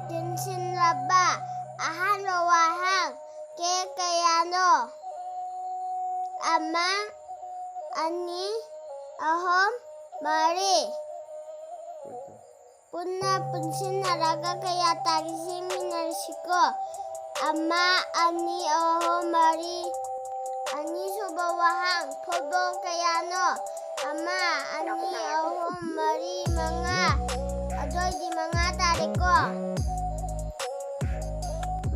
진신라바 아한로와항 깨까야노 아마 아니 ahom mari punna punsin naraga kaya tagisi minarsiko ama ani ahom mari ani subawahang podo kayano ama ani ahom mari mga adoy di mga tariko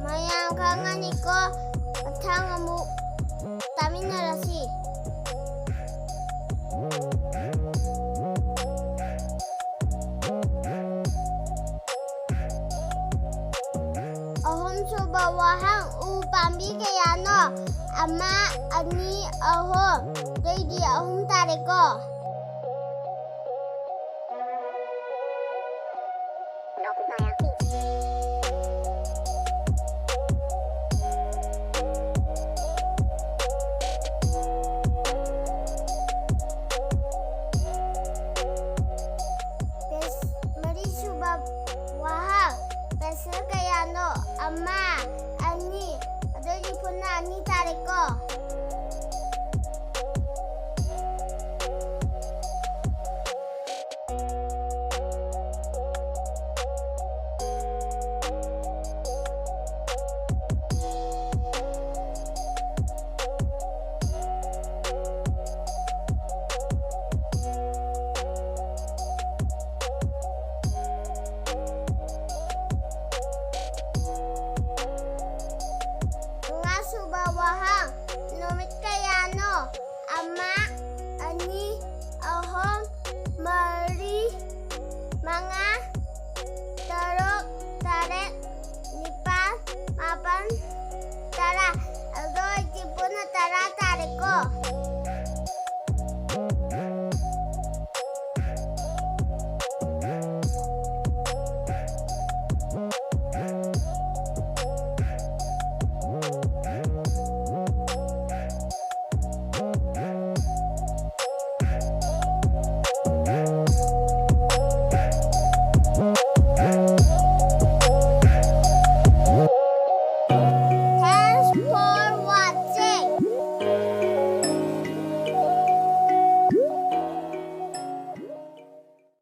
mayang kanganiko atangamu taminarasi ahom subawahang upambi kayano ama ani ahom jadi ahom tariko mari subawahang Pesa kayano ama ani ada di punna ani tariko